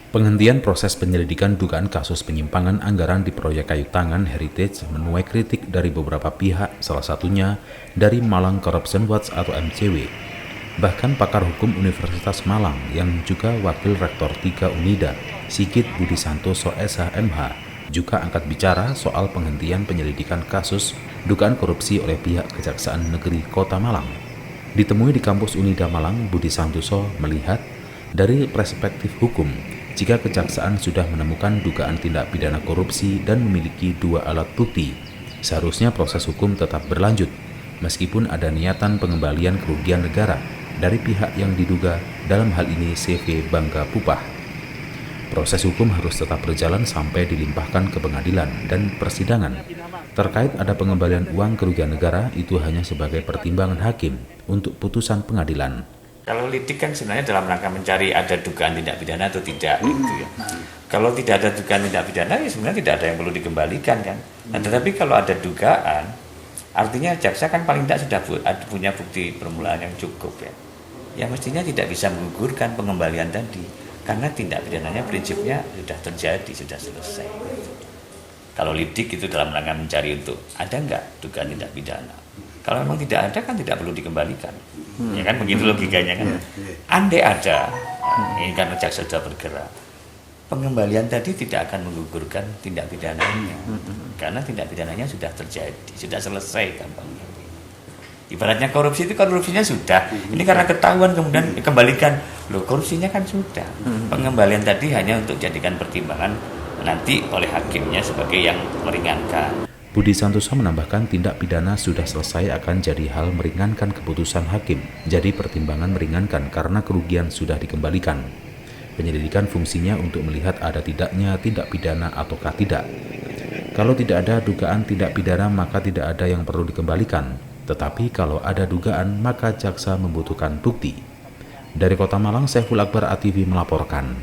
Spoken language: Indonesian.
Penghentian proses penyelidikan dugaan kasus penyimpangan anggaran di proyek kayu tangan Heritage menuai kritik dari beberapa pihak, salah satunya dari Malang Corruption Watch atau MCW. Bahkan pakar hukum Universitas Malang yang juga Wakil Rektor 3 Unida, Sigit Budi Santoso SH.MH, juga angkat bicara soal penghentian penyelidikan kasus dugaan korupsi oleh pihak Kejaksaan Negeri Kota Malang. Ditemui di kampus Unida Malang, Budi Santoso melihat dari perspektif hukum, jika kejaksaan sudah menemukan dugaan tindak pidana korupsi dan memiliki 2 alat bukti, seharusnya proses hukum tetap berlanjut, meskipun ada niatan pengembalian kerugian negara dari pihak yang diduga, dalam hal ini CV Bangga Pupah. Proses hukum harus tetap berjalan sampai dilimpahkan ke pengadilan dan persidangan. Terkait ada pengembalian uang kerugian negara, itu hanya sebagai pertimbangan hakim untuk putusan pengadilan. Kalau lidik kan sebenarnya dalam rangka mencari ada dugaan tindak pidana atau tidak gitu ya. Kalau tidak ada dugaan tindak pidana ya sebenarnya tidak ada yang perlu dikembalikan kan. Nah, tetapi kalau ada dugaan, artinya jaksa kan paling tidak sudah punya bukti permulaan yang cukup ya. Ya mestinya tidak bisa menggugurkan pengembalian tadi karena tindak pidananya prinsipnya sudah terjadi, sudah selesai. Kalau lidik itu dalam rangka mencari untuk ada enggak dugaan tindak pidana. Kalau memang tidak ada kan tidak perlu dikembalikan. Ya kan begitu logikanya kan. Andai ada, ini karena jaksa sudah bergerak, pengembalian tadi tidak akan menggugurkan tindak pidananya. Karena tindak pidananya sudah terjadi, sudah selesai gampangnya. Ibaratnya korupsi itu korupsinya sudah. Ini karena ketahuan kemudian dikembalikan. Loh, korupsinya kan sudah. Pengembalian tadi hanya untuk jadikan pertimbangan nanti oleh hakimnya sebagai yang meringankan. Budi Santoso menambahkan tindak pidana sudah selesai akan jadi hal meringankan keputusan hakim, jadi pertimbangan meringankan karena kerugian sudah dikembalikan. Penyelidikan fungsinya untuk melihat ada tidaknya tindak pidana ataukah tidak. Kalau tidak ada dugaan tindak pidana maka tidak ada yang perlu dikembalikan, tetapi kalau ada dugaan maka jaksa membutuhkan bukti. Dari Kota Malang, Saiful Akbar ATV melaporkan.